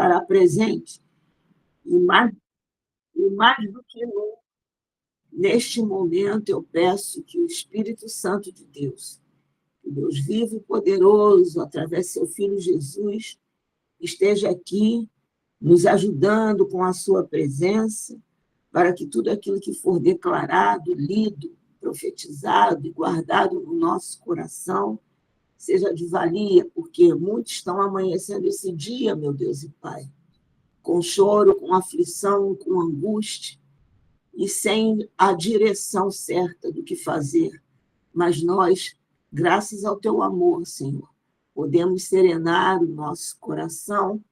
estará presente, e mais do que nunca, neste momento eu peço que o Espírito Santo de Deus, o Deus vivo e poderoso, através de seu Filho Jesus, esteja aqui nos ajudando com a sua presença, para que tudo aquilo que for declarado, lido, profetizado e guardado no nosso coração seja de valia, porque muitos estão amanhecendo esse dia, meu Deus e Pai, com choro, com aflição, com angústia, e sem a direção certa do que fazer. Mas nós, graças ao teu amor, Senhor, podemos serenar o nosso coração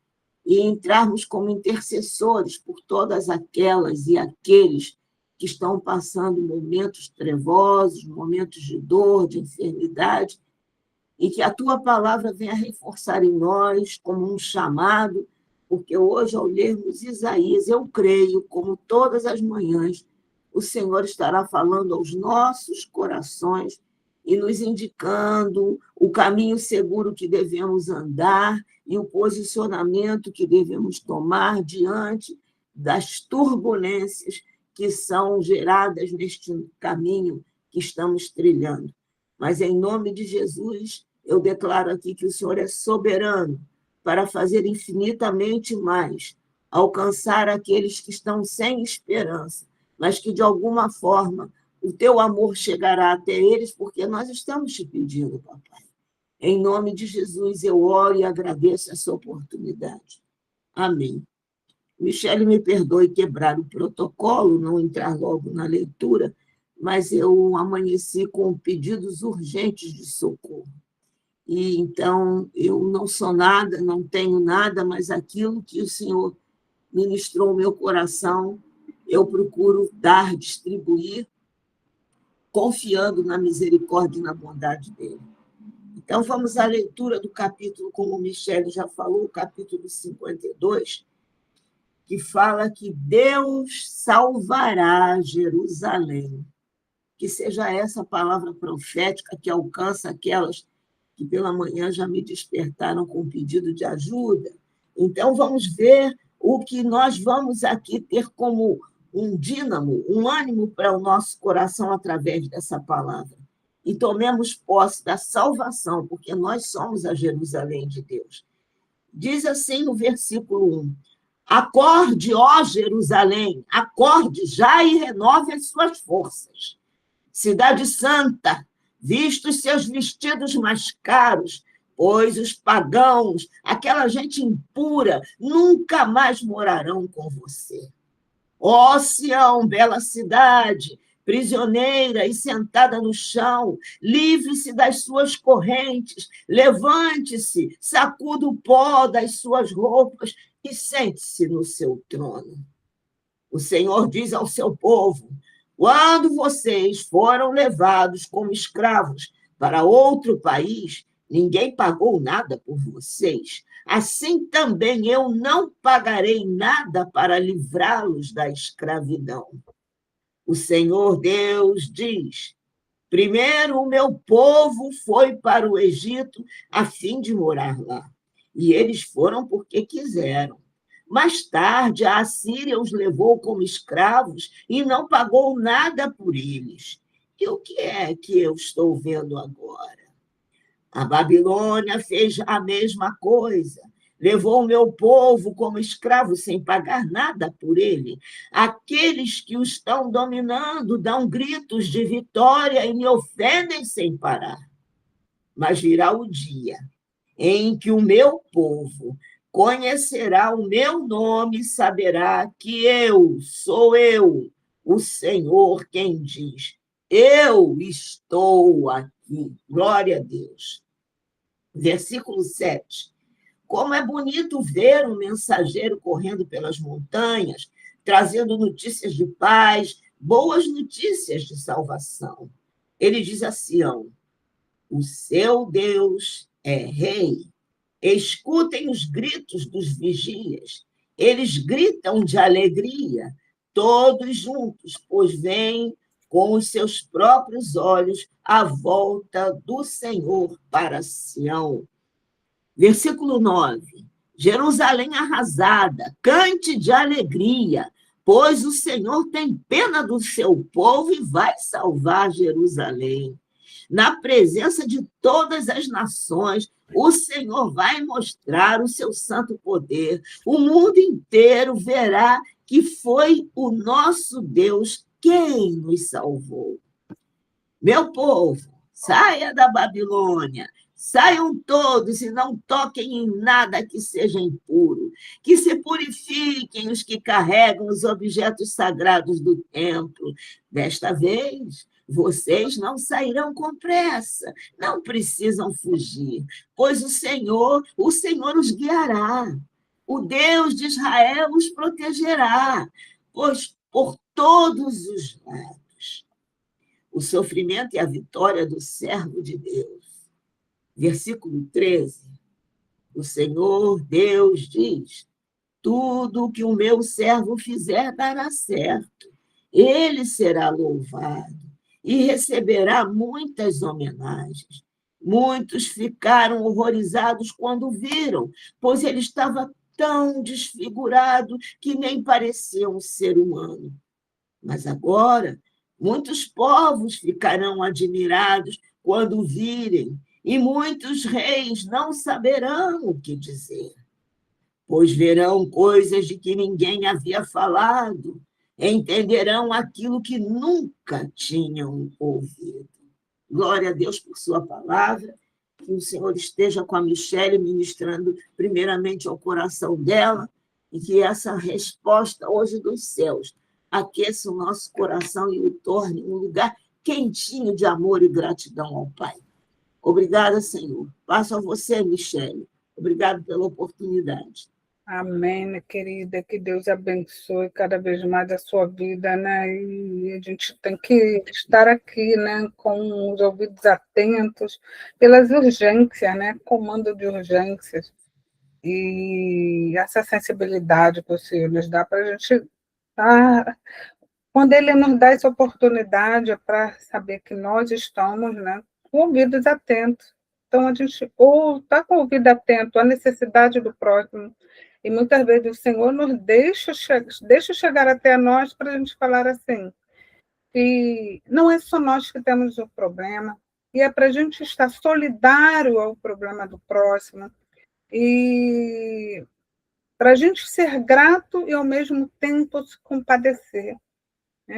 e entrarmos como intercessores por todas aquelas e aqueles que estão passando momentos trevosos, momentos de dor, de enfermidade, e que a tua palavra venha reforçar em nós como um chamado, porque hoje, ao lermos Isaías, eu creio, como todas as manhãs, o Senhor estará falando aos nossos corações e nos indicando o caminho seguro que devemos andar e o posicionamento que devemos tomar diante das turbulências que são geradas neste caminho que estamos trilhando. Mas, em nome de Jesus, eu declaro aqui que o Senhor é soberano para fazer infinitamente mais, alcançar aqueles que estão sem esperança, mas que, de alguma forma, o teu amor chegará até eles, porque nós estamos te pedindo, papai. Em nome de Jesus, eu oro e agradeço essa oportunidade. Amém. Michele, me perdoe quebrar o protocolo, não entrar logo na leitura, mas eu amanheci com pedidos urgentes de socorro. E então, eu não sou nada, não tenho nada, mas aquilo que o Senhor ministrou ao meu coração, eu procuro dar, distribuir, confiando na misericórdia e na bondade dele. Então, vamos à leitura do capítulo, como o Michele já falou, o capítulo 52, que fala que Deus salvará Jerusalém. Que seja essa palavra profética que alcança aquelas que pela manhã já me despertaram com pedido de ajuda. Então, vamos ver o que nós vamos aqui ter como um dínamo, um ânimo para o nosso coração através dessa palavra. E tomemos posse da salvação, porque nós somos a Jerusalém de Deus. Diz assim no versículo 1, acorde, ó Jerusalém, acorde já e renove as suas forças. Cidade santa, vista os seus vestidos mais caros, pois os pagãos, aquela gente impura, nunca mais morarão com você. Ó Sião, bela cidade, prisioneira e sentada no chão, livre-se das suas correntes, levante-se, sacuda o pó das suas roupas e sente-se no seu trono. O Senhor diz ao seu povo, quando vocês foram levados como escravos para outro país, ninguém pagou nada por vocês. Assim também eu não pagarei nada para livrá-los da escravidão. O Senhor Deus diz, primeiro o meu povo foi para o Egito a fim de morar lá, e eles foram porque quiseram. Mais tarde, a Assíria os levou como escravos e não pagou nada por eles. E o que é que eu estou vendo agora? A Babilônia fez a mesma coisa. Levou o meu povo como escravo sem pagar nada por ele. Aqueles que o estão dominando dão gritos de vitória e me ofendem sem parar. Mas virá o dia em que o meu povo conhecerá o meu nome e saberá que sou eu, o Senhor, quem diz, eu estou aqui. Glória a Deus. Versículo 7. Como é bonito ver um mensageiro correndo pelas montanhas, trazendo notícias de paz, boas notícias de salvação. Ele diz a Sião, o seu Deus é rei. Escutem os gritos dos vigias. Eles gritam de alegria, todos juntos, pois veem com os seus próprios olhos a volta do Senhor para Sião. Versículo 9. Jerusalém arrasada, cante de alegria, pois o Senhor tem pena do seu povo e vai salvar Jerusalém. Na presença de todas as nações, o Senhor vai mostrar o seu santo poder. O mundo inteiro verá que foi o nosso Deus quem nos salvou. Meu povo, saia da Babilônia, saiam todos e não toquem em nada que seja impuro, que se purifiquem os que carregam os objetos sagrados do templo. Desta vez, vocês não sairão com pressa, não precisam fugir, pois o Senhor os guiará. O Deus de Israel os protegerá, pois por todos os lados o sofrimento e a vitória do servo de Deus. Versículo 13. O Senhor Deus diz: tudo o que o meu servo fizer dará certo. Ele será louvado e receberá muitas homenagens. Muitos ficaram horrorizados quando viram, pois ele estava tão desfigurado que nem parecia um ser humano. Mas agora, muitos povos ficarão admirados quando virem, e muitos reis não saberão o que dizer, pois verão coisas de que ninguém havia falado, entenderão aquilo que nunca tinham ouvido. Glória a Deus por sua palavra, que o Senhor esteja com a Michele ministrando primeiramente ao coração dela, e que essa resposta hoje dos céus aqueça o nosso coração e o torne um lugar quentinho de amor e gratidão ao Pai. Obrigada, Senhor. Passo a você, Michele. Obrigada pela oportunidade. Amém, minha querida. Que Deus abençoe cada vez mais a sua vida, né? E a gente tem que estar aqui, né? Com os ouvidos atentos pelas urgências, né? Comando de urgências. E essa sensibilidade que o Senhor nos dá para a gente estar. Quando Ele nos dá essa oportunidade, é para saber que nós estamos, né? Com ouvidos atentos. Então, a gente ou está com o ouvido atento à necessidade do próximo, e muitas vezes o Senhor nos deixa chegar até nós para a gente falar assim, que não é só nós que temos o problema, e é para a gente estar solidário ao problema do próximo, e para a gente ser grato e, ao mesmo tempo, se compadecer.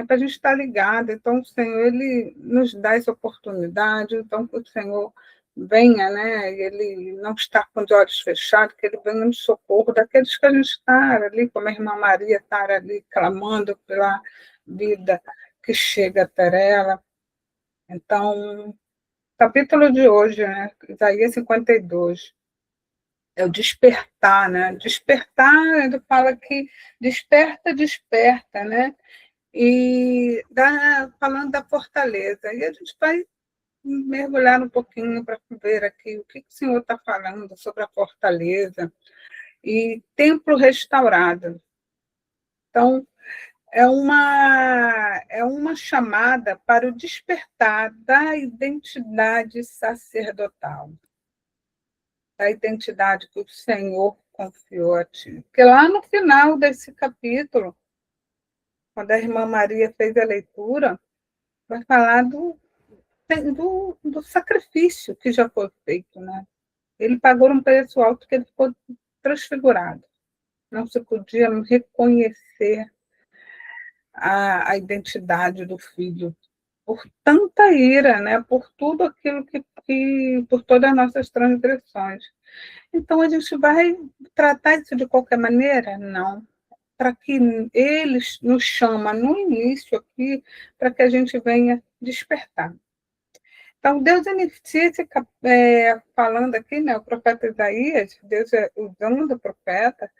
Para a gente estar ligado. Então, o Senhor, Ele nos dá essa oportunidade, então, que o Senhor venha, né? Ele não está com os olhos fechados, que Ele venha no socorro daqueles que a gente está ali, como a irmã Maria está ali, clamando pela vida que chega até ela. Então, o capítulo de hoje, né? Isaías 52, é o despertar, né? Despertar, ele fala que desperta, desperta, né? E falando da fortaleza. E a gente vai mergulhar um pouquinho para ver aqui o que o Senhor está falando sobre a fortaleza e templo restaurado. Então, é uma chamada para o despertar da identidade sacerdotal, da identidade que o Senhor confiou a ti. Porque lá no final desse capítulo, quando a irmã Maria fez a leitura, vai falar do sacrifício que já foi feito, né? Ele pagou um preço alto que ele ficou transfigurado. Não se podia reconhecer a identidade do filho por tanta ira, né? Por tudo aquilo por todas as nossas transgressões. Então, a gente vai tratar isso de qualquer maneira? Não. Para que ele nos chama no início aqui, para que a gente venha despertar. Então, Deus inicia falando aqui, né, o profeta Isaías, Deus usando o profeta,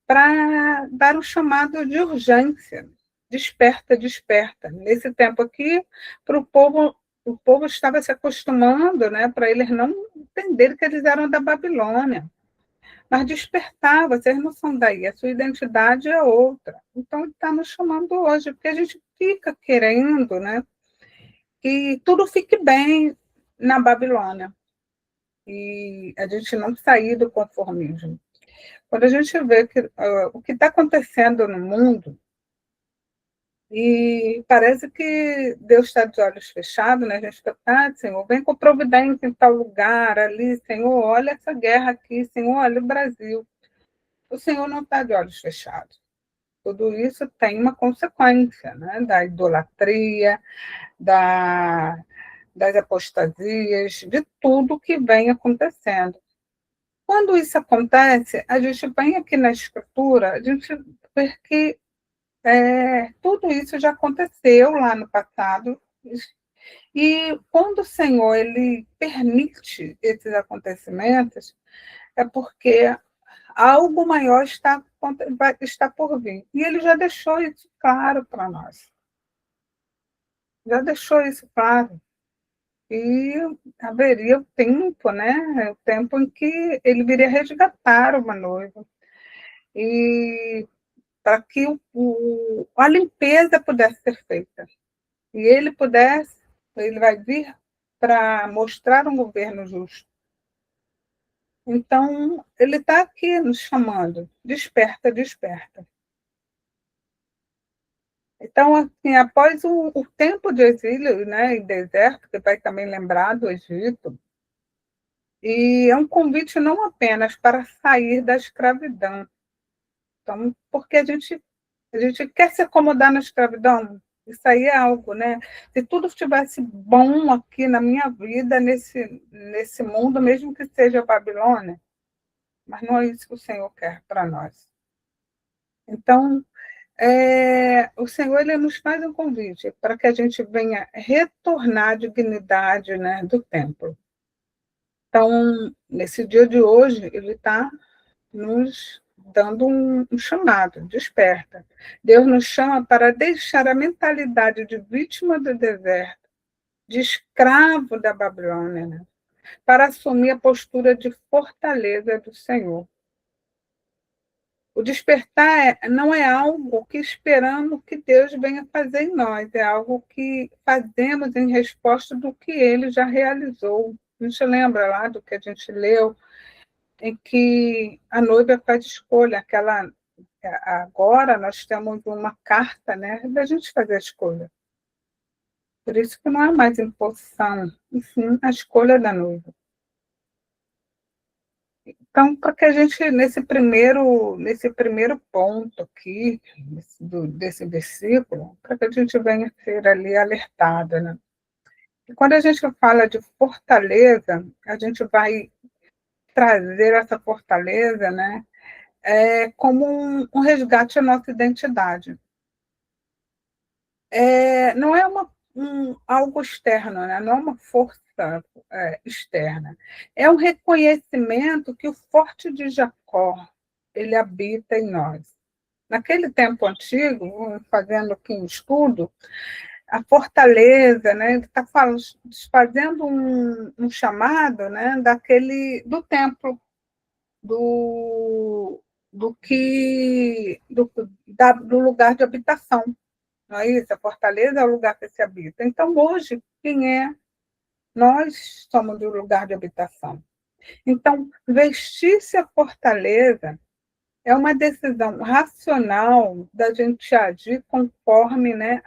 para dar um chamado de urgência. Desperta, desperta. Nesse tempo aqui, para o povo estava se acostumando, né, para eles não entenderem que eles eram da Babilônia. Mas despertar, vocês não são daí, a sua identidade é outra. Então, ele está nos chamando hoje, porque a gente fica querendo, né, que tudo fique bem na Babilônia. E a gente não sair do conformismo. Quando a gente vê que o que está acontecendo no mundo, e parece que Deus está de olhos fechados, né? A gente fica, Senhor, vem com providência em tal lugar, ali, Senhor, olha essa guerra aqui, Senhor, olha o Brasil. O Senhor não está de olhos fechados. Tudo isso tem uma consequência, né? Da idolatria, das apostasias, de tudo que vem acontecendo. Quando isso acontece, a gente vem aqui na Escritura, a gente vê que tudo isso já aconteceu lá no passado, e quando o Senhor ele permite esses acontecimentos, é porque algo maior está por vir. E ele já deixou isso claro para nós. Já deixou isso claro. E haveria o tempo, né? O tempo em que ele viria resgatar uma noiva. E para que a limpeza pudesse ser feita. E ele vai vir para mostrar um governo justo. Então, ele está aqui nos chamando, desperta, desperta. Então, assim, após o tempo de exílio, né, e deserto, que vai também lembrar do Egito, e é um convite não apenas para sair da escravidão. Então, porque a gente quer se acomodar na escravidão, isso aí é algo, né? Se tudo estivesse bom aqui na minha vida, nesse mundo, mesmo que seja Babilônia, mas não é isso que o Senhor quer para nós. Então, o Senhor ele nos faz um convite para que a gente venha retornar à dignidade, né, do templo. Então, nesse dia de hoje, ele está nos dando um chamado, desperta. Deus nos chama para deixar a mentalidade de vítima do deserto, de escravo da Babilônia, né, para assumir a postura de fortaleza do Senhor. O despertar não é algo que esperamos que Deus venha fazer em nós, é algo que fazemos em resposta do que Ele já realizou. A gente lembra lá do que a gente leu, em que a noiva faz escolha, agora nós temos uma carta, né, da gente fazer a escolha. Por isso que não é mais imposição, enfim, a escolha da noiva. Então, para que a gente, nesse primeiro ponto aqui, desse versículo, para que a gente venha ser ali alertada, né? E quando a gente fala de fortaleza, a gente vai trazer essa fortaleza, né, como um resgate à nossa identidade. Não é algo externo, né? Não é uma força externa. É um reconhecimento que o forte de Jacó ele habita em nós. Naquele tempo antigo, fazendo aqui um estudo, a fortaleza, né, ele está fazendo um chamado, né, do templo, do, do lugar de habitação. Não é isso? A fortaleza é o lugar que se habita. Então, hoje, quem é? Nós somos o lugar de habitação. Então, vestir-se a fortaleza é uma decisão racional da gente agir conforme, né,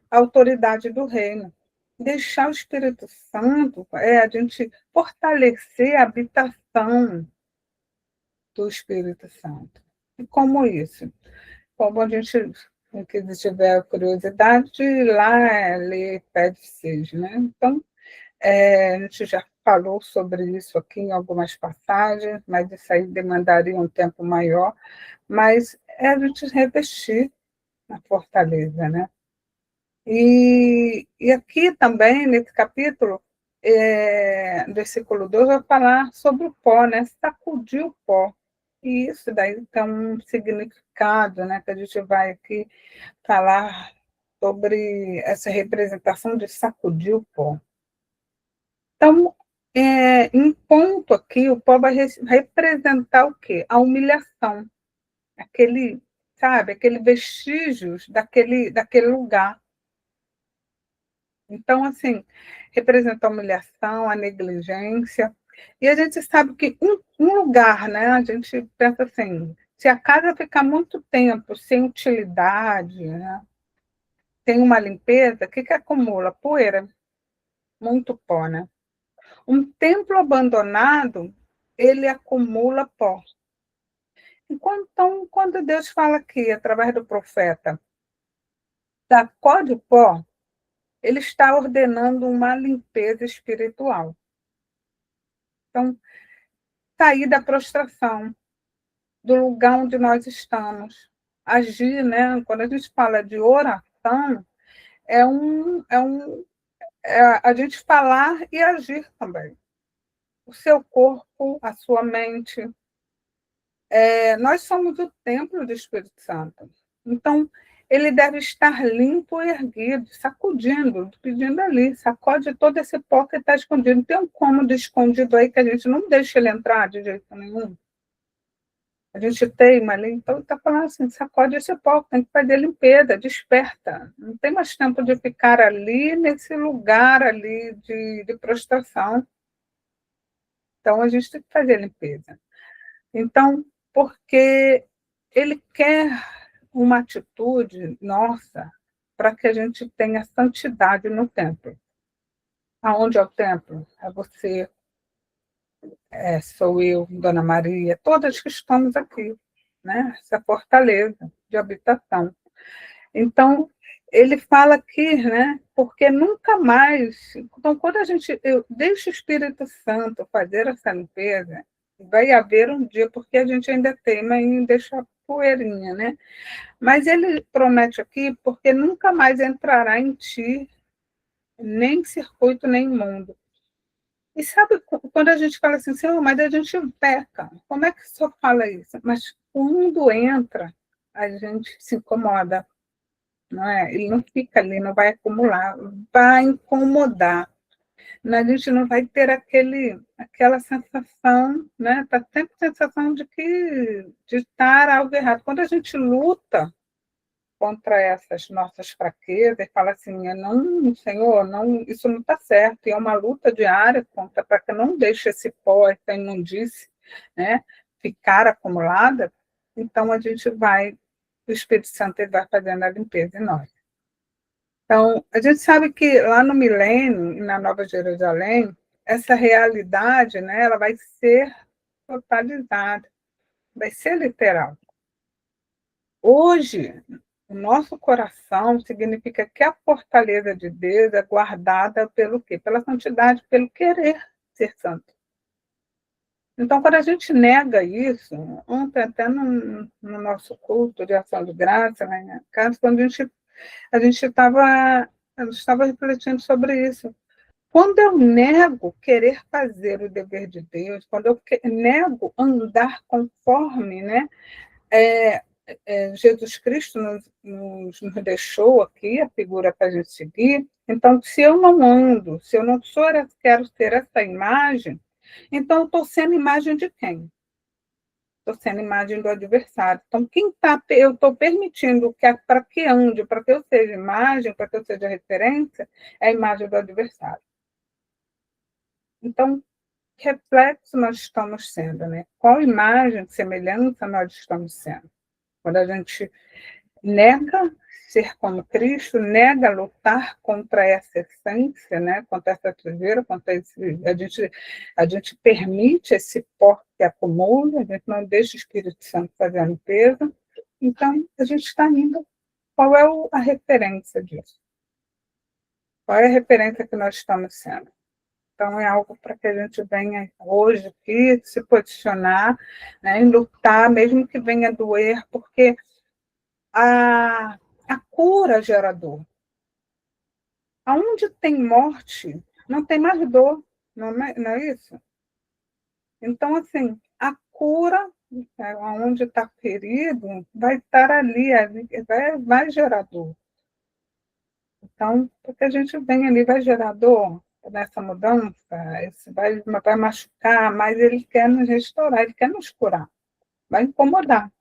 a autoridade do reino. Deixar o Espírito Santo é a gente fortalecer a habitação do Espírito Santo. E como isso? Como a gente, quem tiver curiosidade, lá ler Efésios 6, né? Então, a gente já falou sobre isso aqui em algumas passagens, mas isso aí demandaria um tempo maior, mas é a gente revestir na fortaleza, né? E aqui também, nesse capítulo, versículo 2, vai falar sobre o pó, né? Sacudir o pó. E isso daí tem um significado, né? Que a gente vai aqui falar sobre essa representação de sacudir o pó. Então, em ponto aqui, o pó vai representar o quê? A humilhação, aquele, sabe, aquele vestígios daquele lugar. Então, assim, representa a humilhação, a negligência, E a gente sabe que um lugar, né? A gente pensa assim, se a casa ficar muito tempo sem utilidade, né, tem uma limpeza, o que que acumula? Poeira, muito pó, né? Um templo abandonado, ele acumula pó. Então, quando Deus fala aqui, através do profeta, sacode o pó, ele está ordenando uma limpeza espiritual. Então, sair da prostração, do lugar onde nós estamos. Agir, né? Quando a gente fala de oração, é a gente falar e agir também. O seu corpo, a sua mente. Nós somos o templo do Espírito Santo. Então, ele deve estar limpo e erguido, sacudindo, pedindo ali, sacode todo esse pó que está escondido. Tem um cômodo escondido aí que a gente não deixa ele entrar de jeito nenhum. A gente teima ali, então está falando assim, sacode esse pó, tem que fazer limpeza, desperta. Não tem mais tempo de ficar ali, nesse lugar ali de prostração. Então, a gente tem que fazer limpeza. Então, porque ele quer uma atitude nossa para que a gente tenha santidade no templo. Aonde é o templo? É você, sou eu, Dona Maria, todas que estamos aqui, né? Essa fortaleza de habitação. Então, ele fala aqui, né? Porque nunca mais. Então, quando eu deixo o Espírito Santo fazer essa limpeza, vai haver um dia, porque a gente ainda teima em deixar poeirinha, né? Mas ele promete aqui, porque nunca mais entrará em ti nem circuito, nem imundo. E sabe quando a gente fala assim, Senhor, mas a gente peca. Como é que o Senhor fala isso? Mas quando entra, a gente se incomoda, não é? Ele não fica ali, não vai acumular, vai incomodar. A gente não vai ter aquela sensação, né? Tá sempre a sensação de estar algo errado. Quando a gente luta contra essas nossas fraquezas, e fala assim, não, Senhor, não, isso não está certo, e é uma luta diária para que não deixe esse pó, essa imundície, né, ficar acumulada, então a gente vai, o Espírito Santo vai fazendo a limpeza em nós. Então, a gente sabe que lá no milênio, e na Nova Jerusalém, essa realidade, né, ela vai ser totalizada, vai ser literal. Hoje, o nosso coração significa que a fortaleza de Deus é guardada pelo quê? Pela santidade, pelo querer ser santo. Então, quando a gente nega isso, ontem até no nosso culto de ação de graça, na minha casa, quando a gente estava refletindo sobre isso. Quando eu nego querer fazer o dever de Deus, quando eu nego andar conforme, né, Jesus Cristo nos deixou aqui a figura para a gente seguir. Então, se eu não ando, se eu não quero ser essa imagem, então eu estou sendo imagem de quem? Estou sendo imagem do adversário. Então, eu estou permitindo para que ande, para que eu seja imagem, para que eu seja referência, é a imagem do adversário. Então, que reflexo nós estamos sendo, né? Qual imagem, semelhança nós estamos sendo? Quando a gente nega ser como Cristo, nega lutar contra essa essência, né? Contra essa sujeira, contra a gente permite esse pó que acumula, a gente não deixa o Espírito Santo fazer a limpeza, então a gente está indo. Qual é a referência disso? Qual é a referência que nós estamos sendo? Então, é algo para que a gente venha hoje aqui se posicionar, né, em lutar, mesmo que venha doer, porque a cura gera dor. Aonde tem morte, não tem mais dor, não é isso? Então, assim, a cura, onde está ferido, vai estar ali, vai gerar dor. Então, porque a gente vem ali, vai gerar dor nessa mudança, vai machucar, mas ele quer nos restaurar, ele quer nos curar, vai incomodar.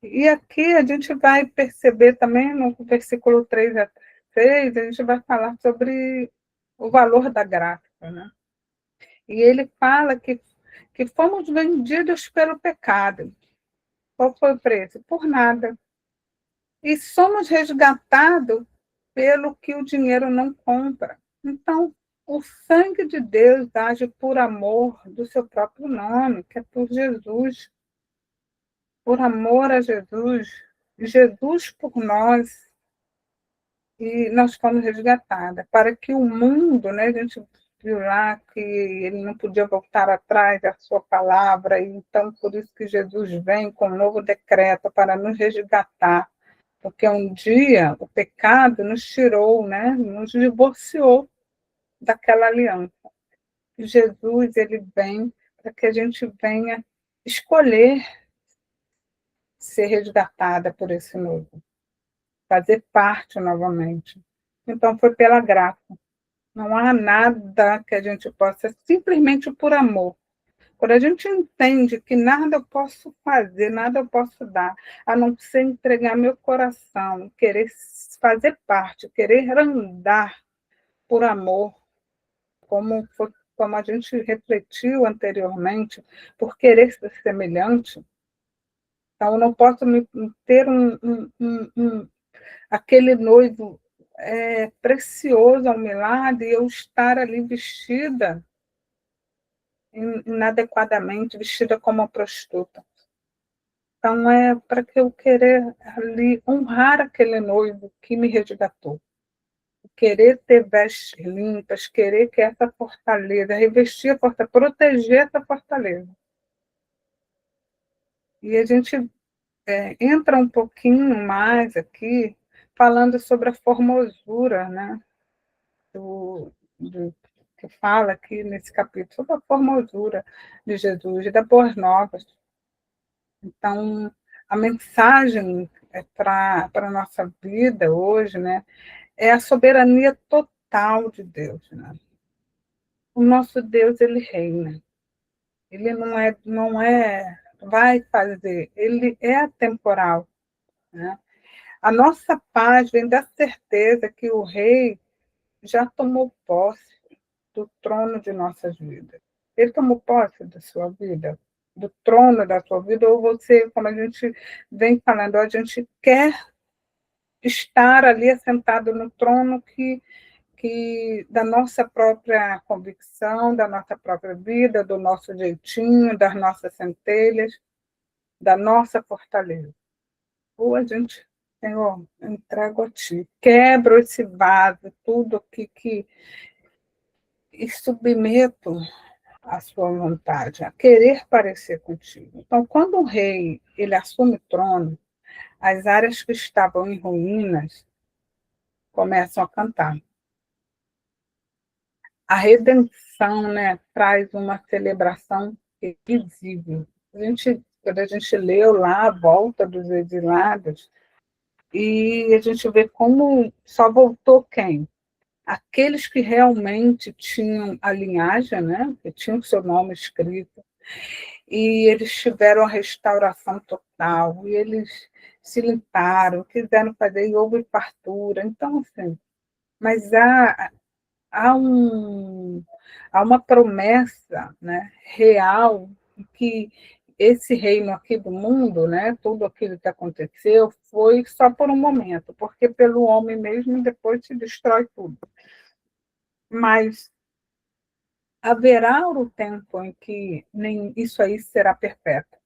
E aqui a gente vai perceber também, no versículo 3 a 6, a gente vai falar sobre o valor da graça, né? E ele fala que fomos vendidos pelo pecado. Qual foi o preço? Por nada. E somos resgatados pelo que o dinheiro não compra. Então, o sangue de Deus age por amor do seu próprio nome, que é por Jesus, por amor a Jesus, Jesus por nós, e nós fomos resgatadas, para que o mundo, né, a gente viu lá que ele não podia voltar atrás da sua palavra, e então por isso que Jesus vem com um novo decreto para nos resgatar, porque um dia o pecado nos tirou, né, nos divorciou daquela aliança. E Jesus, ele vem para que a gente venha escolher ser resgatada por esse novo, fazer parte novamente. Então, foi pela graça. Não há nada que a gente possa, simplesmente por amor. Quando a gente entende que nada eu posso fazer, nada eu posso dar, a não ser entregar meu coração, querer fazer parte, querer andar por amor, como a gente refletiu anteriormente, por querer ser semelhante. Então, eu não posso ter aquele noivo precioso ao meu lado e eu estar ali vestida inadequadamente, vestida como uma prostituta. Então, é para que eu querer ali honrar aquele noivo que me resgatou. Querer ter vestes limpas, querer que essa fortaleza, revestir a fortaleza, proteger essa fortaleza. E a gente entra um pouquinho mais aqui, falando sobre a formosura, né? Que fala aqui nesse capítulo, sobre a formosura de Jesus e das boas novas. Então, a mensagem para a nossa vida hoje, né, é a soberania total de Deus. Né? O nosso Deus, ele reina. Ele não é, vai fazer, ele é atemporal. Né? A nossa paz vem da certeza que o rei já tomou posse do trono de nossas vidas. Ele tomou posse da sua vida, do trono da sua vida, ou você, como a gente vem falando, a gente quer estar ali assentado no trono que da nossa própria convicção, da nossa própria vida, do nosso jeitinho, das nossas centelhas, da nossa fortaleza. Ou a gente, Senhor, entrego a Ti, quebro esse vaso, tudo aqui e submeto à sua vontade, a querer parecer contigo. Então, quando o rei ele assume o trono, as áreas que estavam em ruínas começam a cantar. A redenção, né, traz uma celebração visível. Quando a gente leu lá a volta dos exilados, e a gente vê como só voltou quem? Aqueles que realmente tinham a linhagem, né, que tinham o seu nome escrito, e eles tiveram a restauração total, e eles se limparam, quiseram fazer, e houve fartura. Então, assim, mas há, um, há uma promessa, né, real que esse reino aqui do mundo, né, tudo aquilo que aconteceu, foi só por um momento, porque pelo homem mesmo depois se destrói tudo. Mas haverá o tempo em que nem isso aí será perpétuo.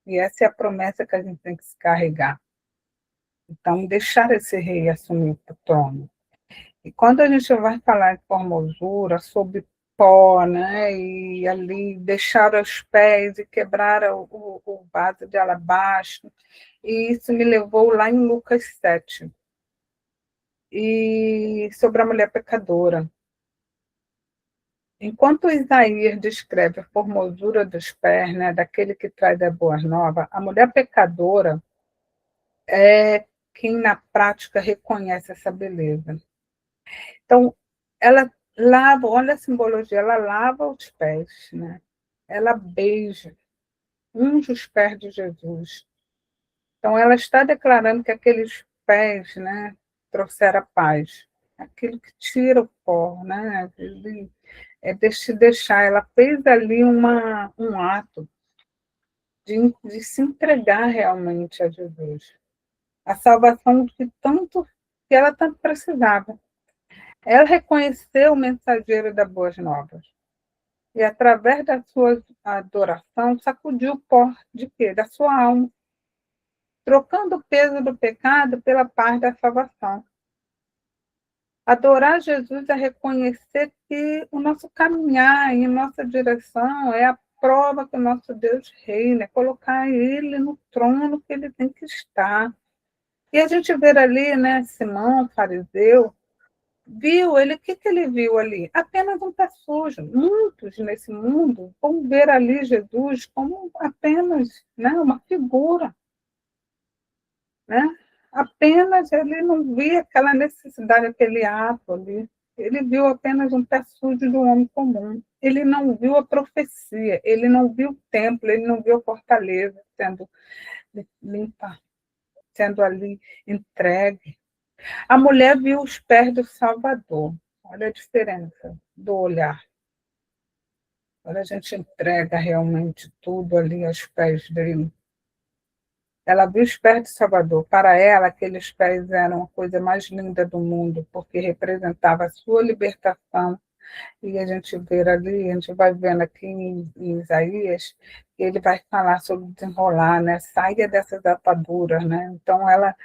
E essa é a promessa que a gente tem que se carregar. Então, deixar esse rei assumir o trono. E quando a gente vai falar em formosura, sobre pó, né, e ali deixar os pés e quebrar o vaso de alabastro, e isso me levou lá em Lucas 7, e sobre a mulher pecadora. Enquanto Isaías descreve a formosura dos pés, né, daquele que traz a boa nova, a mulher pecadora é quem na prática reconhece essa beleza. Então, ela lava, olha a simbologia, ela lava os pés, né? Ela beija, unge os pés de Jesus. Então, ela está declarando que aqueles pés, né, trouxeram a paz. aquilo que tira o pó, né? É deixar, ela fez ali um ato de se entregar realmente a Jesus. A salvação que ela tanto precisava. Ela reconheceu o mensageiro das boas novas. E, através da sua adoração, sacudiu o pó de quê? Da sua alma, trocando o peso do pecado pela paz da salvação. Adorar Jesus é reconhecer que o nosso caminhar em nossa direção é a prova que o nosso Deus reina, é colocar ele no trono que ele tem que estar. E a gente vê ali, né, Simão, fariseu, viu ele, o que ele viu ali? Apenas um pé sujo. Muitos nesse mundo vão ver ali Jesus como apenas, né, uma figura, né? Apenas ele não via aquela necessidade, aquele ato ali. Ele viu apenas um pé sujo de um homem comum. Ele não viu a profecia, ele não viu o templo, ele não viu a fortaleza sendo limpa, sendo ali entregue. A mulher viu os pés do Salvador. Olha a diferença do olhar. Quando a gente entrega realmente tudo ali aos pés dele. Ela viu os pés do Salvador. Para ela, aqueles pés eram a coisa mais linda do mundo, porque representava a sua libertação. E a gente vê ali, a gente vai vendo aqui em Isaías, ele vai falar sobre desenrolar, né? Saia dessas ataduras, né? Então, ela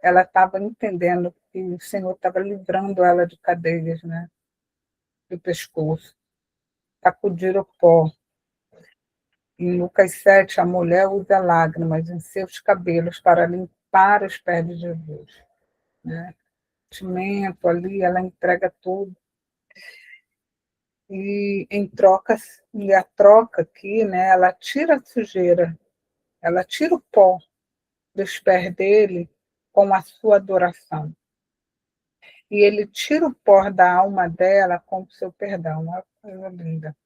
estava entendendo que o Senhor estava livrando ela de cadeias, né? Do pescoço. Sacudir o pó. Em Lucas 7, a mulher usa lágrimas em seus cabelos para limpar os pés de Jesus. Né? O sentimento ali, ela entrega tudo. E em troca, e a troca aqui, né, ela tira a sujeira, ela tira o pó dos pés dele com a sua adoração. E ele tira o pó da alma dela com o seu perdão. Uma coisa linda.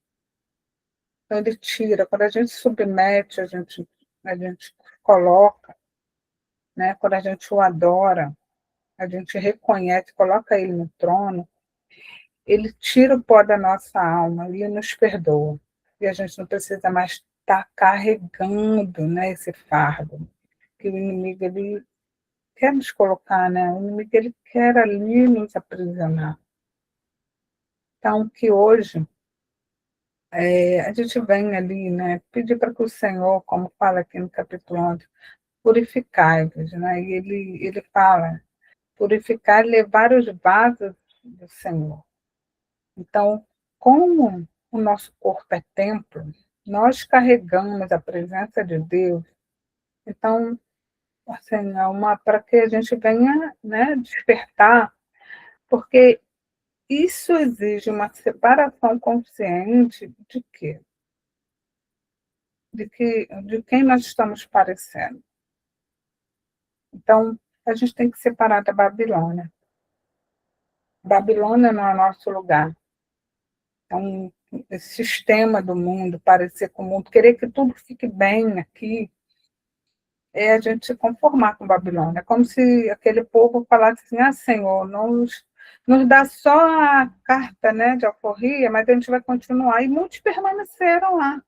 Então, ele tira. Quando a gente submete, a gente coloca, né? Quando a gente o adora, a gente reconhece, coloca ele no trono, ele tira o pó da nossa alma, ele nos perdoa. E a gente não precisa mais estar carregando, né, esse fardo que o inimigo ele quer nos colocar, né? O inimigo ele quer ali nos aprisionar. Então, que hoje a gente vem ali, né, pedir para que o Senhor, como fala aqui no capítulo 11, purificai-vos, né? E ele fala, purificar e levar os vasos do Senhor. Então, como o nosso corpo é templo, nós carregamos a presença de Deus. Então, assim, para que a gente venha, né, despertar, porque isso exige uma separação consciente de quê? De quem nós estamos parecendo. Então, a gente tem que separar da Babilônia. Babilônia não é nosso lugar. Então, esse sistema do mundo, parecer com o mundo, querer que tudo fique bem aqui, é a gente se conformar com Babilônia. É como se aquele povo falasse assim, Senhor, nos dá só a carta, né, de alforria, mas a gente vai continuar. E muitos permaneceram lá,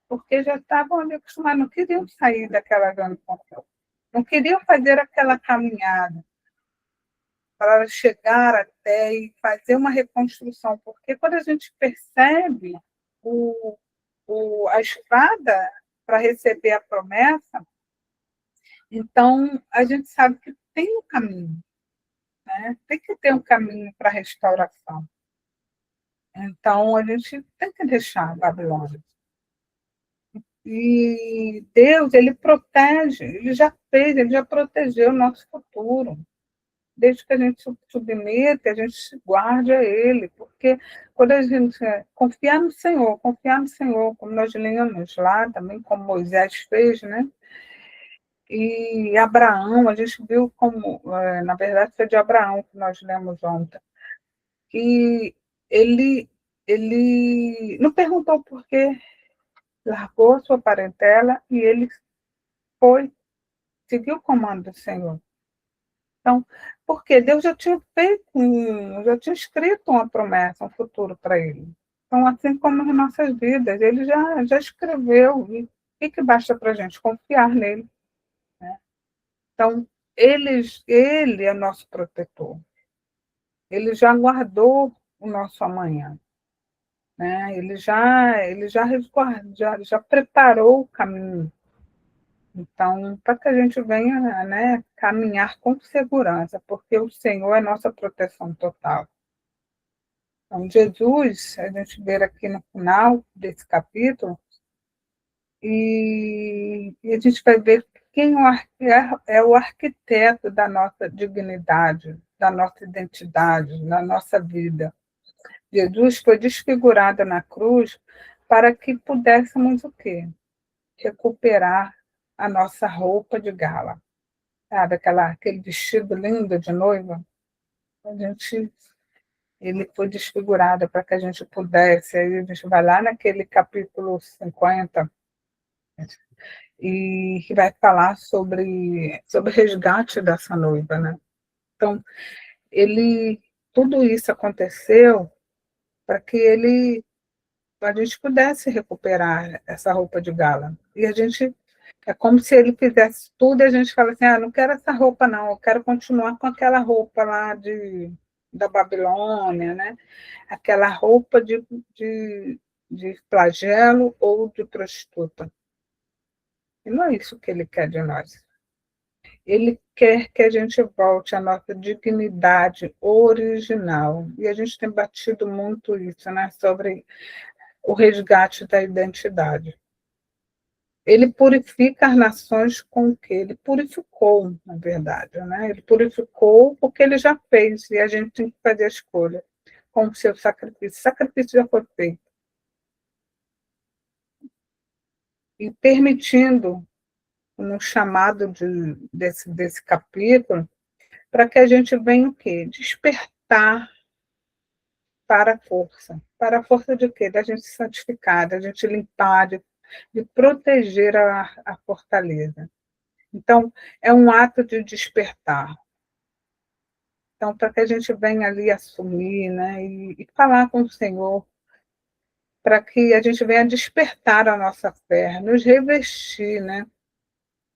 porque já estavam ali acostumados, não queriam sair daquela zona de conforto. Não queriam fazer aquela caminhada para chegar até e fazer uma reconstrução, porque quando a gente percebe a estrada para receber a promessa, então a gente sabe que tem um caminho, né? Tem que ter um caminho para a restauração. Então a gente tem que deixar a Babilônia. E Deus, ele protege, ele já fez, ele já protegeu o nosso futuro. Desde que a gente se submeta, a gente se guarde a Ele, porque quando a gente confiar no Senhor, como nós lemos lá também, como Moisés fez, né? E Abraão, a gente viu como, na verdade, foi de Abraão que nós lemos ontem, que ele não perguntou por quê, largou sua parentela e ele foi, seguiu o comando do Senhor. Então, porque Deus já tinha feito, já tinha escrito uma promessa, um futuro para ele. Então, assim como nas nossas vidas, ele já escreveu, e o que basta para a gente? Confiar nele. Então, ele é nosso protetor. Ele já guardou o nosso amanhã. Né? Ele já preparou o caminho. Então, para que a gente venha, né, caminhar com segurança, porque o Senhor é nossa proteção total. Então, Jesus, a gente vê aqui no final desse capítulo, e a gente vai ver quem é o arquiteto da nossa dignidade, da nossa identidade, na nossa vida. Jesus foi desfigurado na cruz para que pudéssemos o quê? Recuperar a nossa roupa de gala. Sabe, aquele vestido lindo de noiva? Ele foi desfigurado para que a gente pudesse. Aí a gente vai lá naquele capítulo 50 e que vai falar sobre o resgate dessa noiva, né? Então, tudo isso aconteceu para que a gente pudesse recuperar essa roupa de gala. E é como se ele fizesse tudo e a gente fala assim, não quero essa roupa não, eu quero continuar com aquela roupa lá da Babilônia, né? Aquela roupa de flagelo ou de prostituta. E não é isso que ele quer de nós. Ele quer que a gente volte à nossa dignidade original. E a gente tem batido muito isso, né? Sobre o resgate da identidade. Ele purifica as nações com o que? Ele purificou, na verdade. Né? Ele purificou porque ele já fez, e a gente tem que fazer a escolha com o seu sacrifício. O sacrifício já foi feito. E permitindo, no chamado desse capítulo, para que a gente venha o quê? Despertar para a força. Para a força de quê? Da gente santificar, da gente limpar, de proteger a fortaleza. Então, é um ato de despertar. Então, para que a gente venha ali assumir, né, e falar com o Senhor, para que a gente venha despertar a nossa fé, nos revestir, né,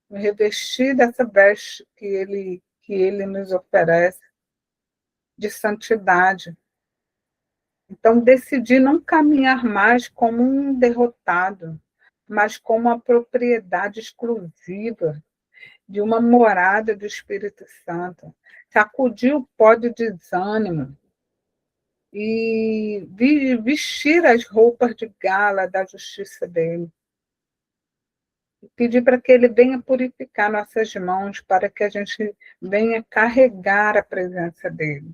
nos revestir dessa veste que ele nos oferece, de santidade. Então, decidir não caminhar mais como um derrotado, mas como uma propriedade exclusiva de uma morada do Espírito Santo. Sacudir o pó de desânimo e vestir as roupas de gala da justiça dele. E pedir para que ele venha purificar nossas mãos, para que a gente venha carregar a presença dele.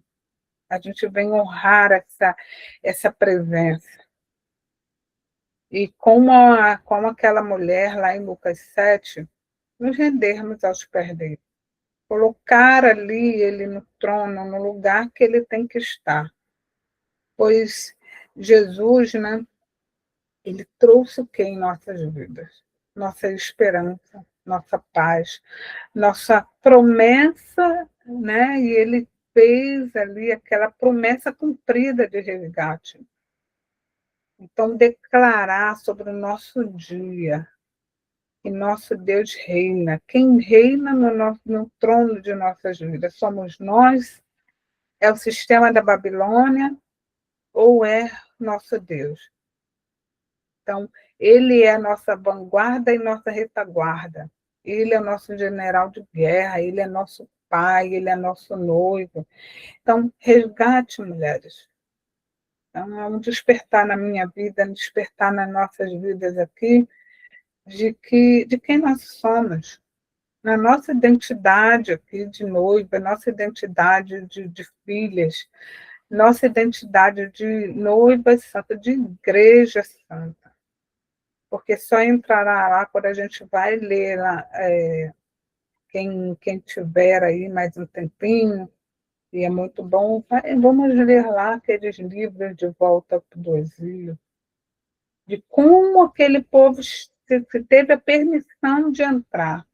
A gente venha honrar essa presença. E como aquela mulher lá em Lucas 7, nos rendermos aos pés dele. Colocar ali ele no trono, no lugar que ele tem que estar. Pois Jesus, né, ele trouxe o que em nossas vidas? Nossa esperança, nossa paz, nossa promessa, né? E ele fez ali aquela promessa cumprida de resgate. Então, declarar sobre o nosso dia que nosso Deus reina. Quem reina no trono de nossas vidas? Somos nós? É o sistema da Babilônia? Ou é nosso Deus? Então, ele é a nossa vanguarda e nossa retaguarda. Ele é o nosso general de guerra, ele é nosso pai, ele é nosso noivo. Então, resgate, mulheres. Então, é um despertar na minha vida, um despertar nas nossas vidas aqui, de quem nós somos. Na nossa identidade aqui de noiva, nossa identidade de filhas, nossa identidade de noiva santa, de igreja santa. Porque só entrará lá quando a gente vai ler lá, quem tiver aí mais um tempinho, e é muito bom, vamos ler lá aqueles livros de volta do exílio, de como aquele povo teve a permissão de entrar.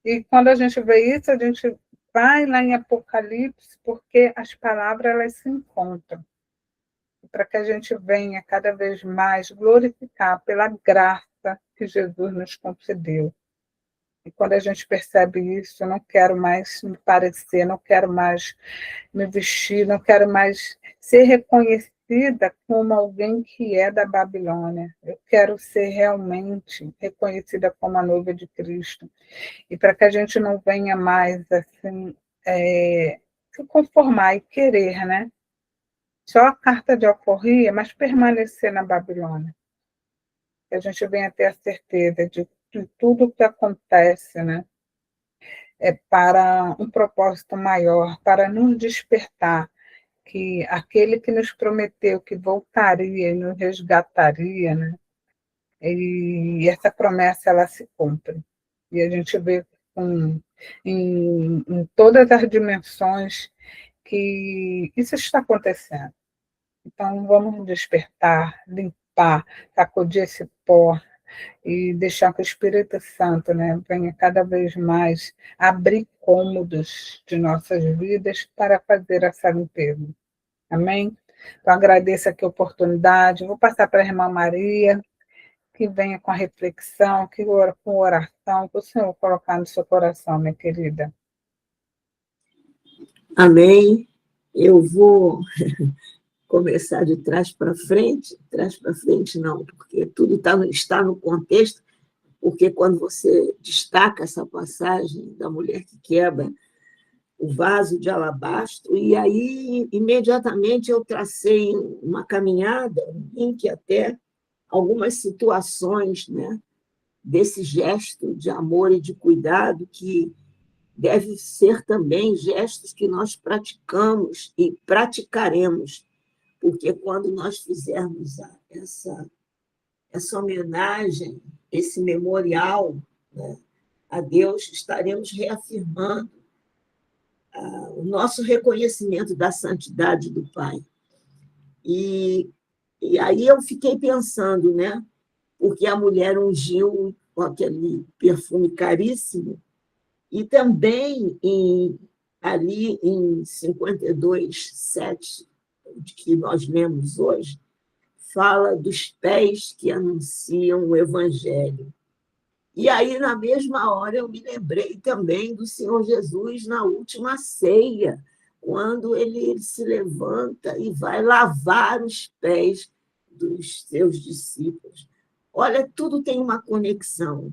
E quando a gente vê isso, a gente vai lá em Apocalipse, porque as palavras elas se encontram. Para que a gente venha cada vez mais glorificar pela graça que Jesus nos concedeu. E quando a gente percebe isso, eu não quero mais me parecer, não quero mais me vestir, não quero mais ser reconhecida como alguém que é da Babilônia. Eu quero ser realmente reconhecida como a noiva de Cristo. E para que a gente não venha mais assim, se conformar e querer, né? Só a carta de alforria, mas permanecer na Babilônia. Que a gente venha ter a certeza de que tudo que acontece, né, é para um propósito maior, para nos despertar que aquele que nos prometeu que voltaria e nos resgataria, né, e essa promessa ela se cumpre. E a gente vê em todas as dimensões que isso está acontecendo. Então, vamos despertar, limpar, sacudir esse pó e deixar que o Espírito Santo, né, venha cada vez mais abrir cômodos de nossas vidas para fazer essa limpeza. Amém? Então, agradeço aqui a oportunidade. Vou passar para a irmã Maria, que venha com a reflexão, com oração, que o Senhor colocar no seu coração, minha querida. Amém. Eu vou começar de trás para frente não, porque tudo está no contexto, porque quando você destaca essa passagem da mulher que quebra o vaso de alabastro, e aí imediatamente eu tracei uma caminhada, um link até algumas situações, né, desse gesto de amor e de cuidado que deve ser também gestos que nós praticamos e praticaremos, porque quando nós fizermos essa homenagem, esse memorial, né, a Deus, estaremos reafirmando o nosso reconhecimento da santidade do Pai. E aí eu fiquei pensando, né, porque a mulher ungiu com aquele perfume caríssimo, e também ali em 52:7, que nós lemos hoje, fala dos pés que anunciam o Evangelho. E aí, na mesma hora, eu me lembrei também do Senhor Jesus na última ceia, quando ele se levanta e vai lavar os pés dos seus discípulos. Olha, tudo tem uma conexão.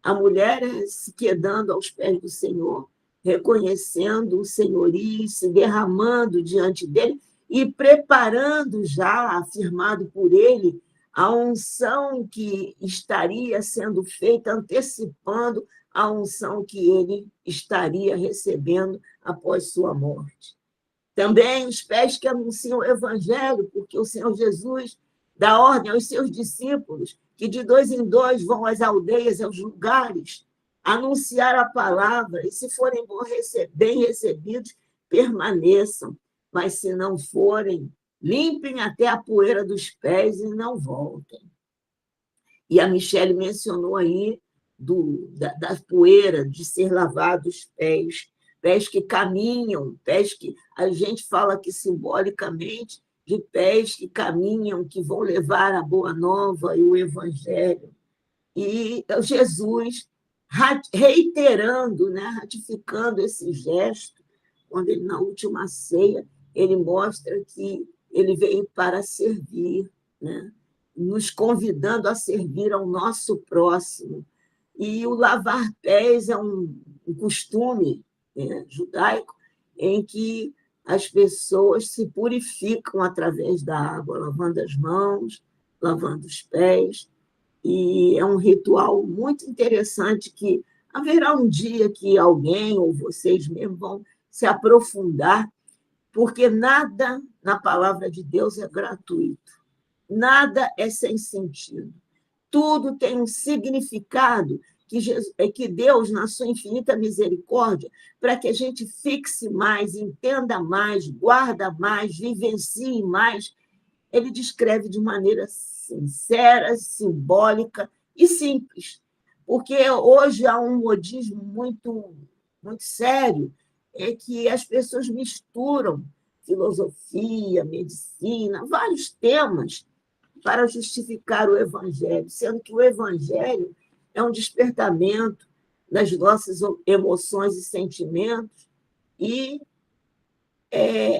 A mulher se quedando aos pés do Senhor, reconhecendo o senhorio, se derramando diante dele e preparando já, afirmado por ele, a unção que estaria sendo feita, antecipando a unção que ele estaria recebendo após sua morte. Também os pés que anunciam o Evangelho, porque o Senhor Jesus dá ordem aos seus discípulos que de 2 em 2 vão às aldeias, aos lugares, anunciar a palavra, e se forem bem recebidos, permaneçam, mas se não forem, limpem até a poeira dos pés e não voltem. E a Michele mencionou aí da poeira, de ser lavados os pés que caminham, pés que a gente fala que simbolicamente de pés que caminham, que vão levar a boa nova e o evangelho. E Jesus reiterando, né, ratificando esse gesto, quando ele, na última ceia, ele mostra que ele veio para servir, né, nos convidando a servir ao nosso próximo. E o lavar pés é um costume, né, judaico, em que as pessoas se purificam através da água, lavando as mãos, lavando os pés, e é um ritual muito interessante que haverá um dia que alguém ou vocês mesmos vão se aprofundar, porque nada na palavra de Deus é gratuito, nada é sem sentido. Tudo tem um significado que Deus, na sua infinita misericórdia, para que a gente fixe mais, entenda mais, guarda mais, vivencie mais, ele descreve de maneira sincera, simbólica e simples. Porque hoje há um modismo muito sério é que as pessoas misturam filosofia, medicina, vários temas para justificar o Evangelho, sendo que o Evangelho é um despertamento das nossas emoções e sentimentos e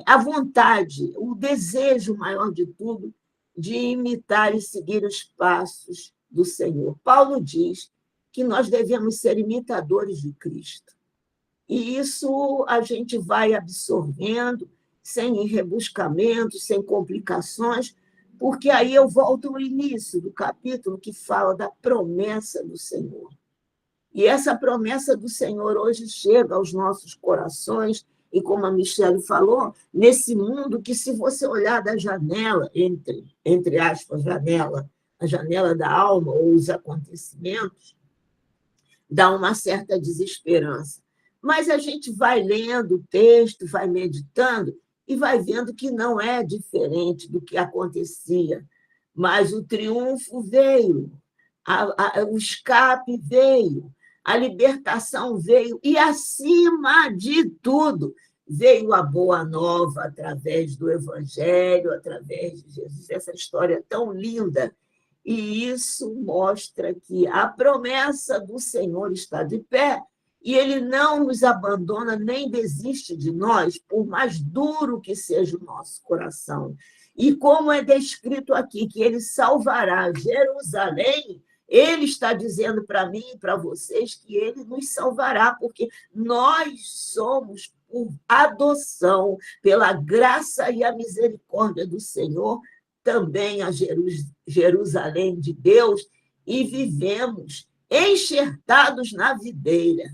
a vontade, o desejo maior de tudo de imitar e seguir os passos do Senhor. Paulo diz que nós devemos ser imitadores de Cristo. E isso a gente vai absorvendo, sem rebuscamentos, sem complicações, porque aí eu volto ao início do capítulo que fala da promessa do Senhor. E essa promessa do Senhor hoje chega aos nossos corações, e como a Michele falou, nesse mundo que, se você olhar da janela, entre aspas, a janela da alma ou os acontecimentos, dá uma certa desesperança. Mas a gente vai lendo o texto, vai meditando e vai vendo que não é diferente do que acontecia. Mas o triunfo veio, o escape veio, a libertação veio e, acima de tudo, veio a boa nova através do Evangelho, através de Jesus, essa história tão linda. E isso mostra que a promessa do Senhor está de pé e Ele não nos abandona nem desiste de nós, por mais duro que seja o nosso coração. E como é descrito aqui que Ele salvará Jerusalém, Ele está dizendo para mim e para vocês que Ele nos salvará, porque nós somos, por adoção, pela graça e a misericórdia do Senhor, também a Jerusalém de Deus, e vivemos enxertados na videira.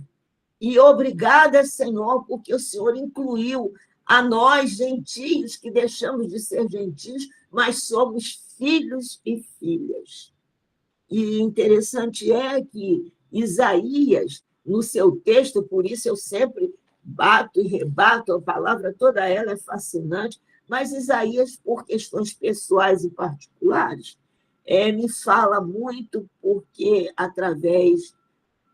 E obrigada, Senhor, porque o Senhor incluiu a nós, gentios, que deixamos de ser gentios, mas somos filhos e filhas. E interessante é que Isaías, no seu texto, por isso eu sempre bato e rebato, a palavra toda ela é fascinante, mas Isaías, por questões pessoais e particulares, me fala muito, porque, através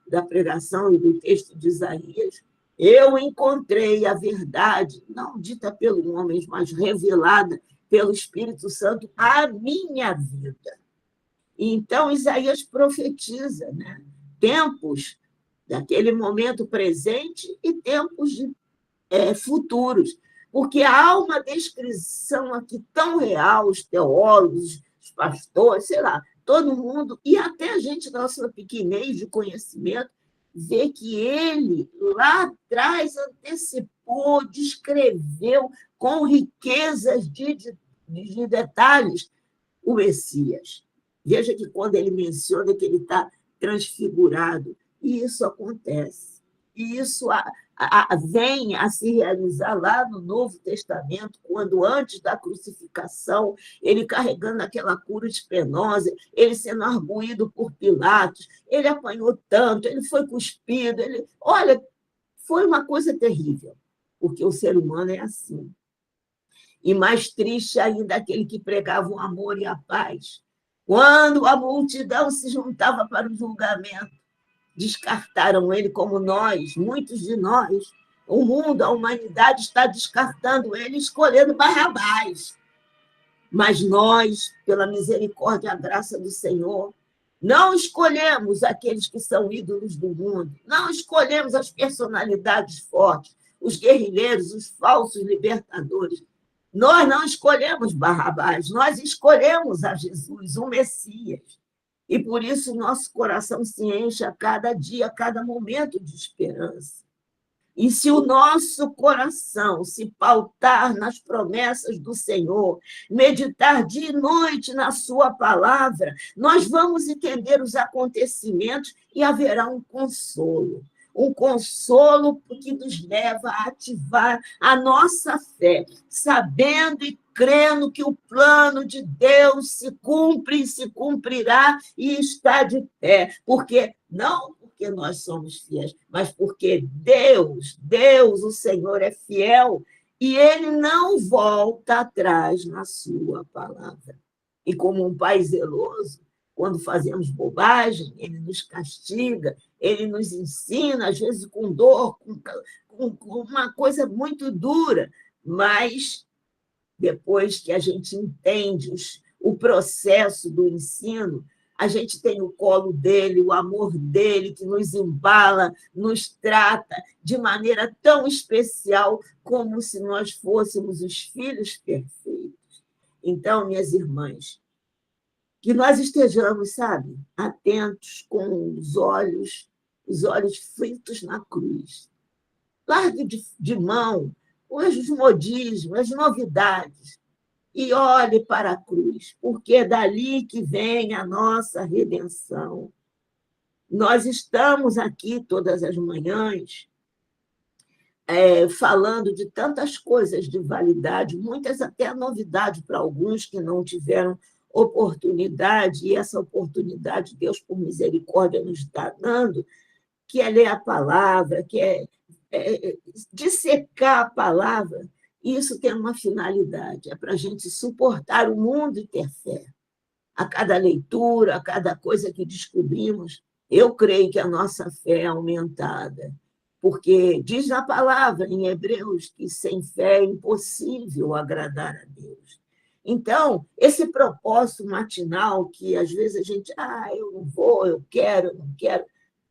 da pregação e do texto de Isaías, eu encontrei a verdade, não dita pelo homem, mas revelada pelo Espírito Santo à minha vida. Então, Isaías profetiza, né? Tempos daquele momento presente e tempos futuros, porque há uma descrição aqui tão real, os teólogos, os pastores, sei lá, todo mundo, e até a gente, nossa pequenez de conhecimento, vê que ele, lá atrás, antecipou, descreveu com riquezas de detalhes o Messias. Veja que quando ele menciona que ele está transfigurado, e isso acontece. E isso vem a se realizar lá no Novo Testamento, quando, antes da crucificação, ele carregando aquela cruz penosa, ele sendo arguído por Pilatos, ele apanhou tanto, ele foi cuspido, olha, foi uma coisa terrível, porque o ser humano é assim. E mais triste ainda aquele que pregava o amor e a paz. Quando a multidão se juntava para o julgamento, descartaram ele, como nós, muitos de nós. O mundo, a humanidade está descartando ele, escolhendo Barrabás. Mas nós, pela misericórdia e a graça do Senhor, não escolhemos aqueles que são ídolos do mundo, não escolhemos as personalidades fortes, os guerrilheiros, os falsos libertadores. Nós não escolhemos Barrabás, nós escolhemos a Jesus, o Messias. E por isso nosso coração se enche a cada dia, a cada momento de esperança. E se o nosso coração se pautar nas promessas do Senhor, meditar dia e noite na sua palavra, nós vamos entender os acontecimentos e haverá um consolo que nos leva a ativar a nossa fé, sabendo e crendo que o plano de Deus se cumpre e se cumprirá e está de pé, não porque nós somos fiéis, mas porque Deus, o Senhor, é fiel e Ele não volta atrás na sua palavra. E como um pai zeloso, quando fazemos bobagem, ele nos castiga, ele nos ensina, às vezes com dor, com uma coisa muito dura, mas depois que a gente entende o processo do ensino, a gente tem o colo dele, o amor dele, que nos embala, nos trata de maneira tão especial, como se nós fôssemos os filhos perfeitos. Então, minhas irmãs, que nós estejamos, sabe, atentos com os olhos fritos na cruz. Largue de mão os modismos, as novidades, e olhe para a cruz, porque é dali que vem a nossa redenção. Nós estamos aqui todas as manhãs falando de tantas coisas de validade, muitas até novidade para alguns que não tiveram oportunidade, e essa oportunidade Deus, por misericórdia, nos está dando, que é ler a palavra, que é dissecar a palavra. E isso tem uma finalidade, é para a gente suportar o mundo e ter fé. A cada leitura, a cada coisa que descobrimos, eu creio que a nossa fé é aumentada, porque diz na palavra, em Hebreus, que sem fé é impossível agradar a Deus. Então, esse propósito matinal que às vezes a gente, eu não vou, eu não quero,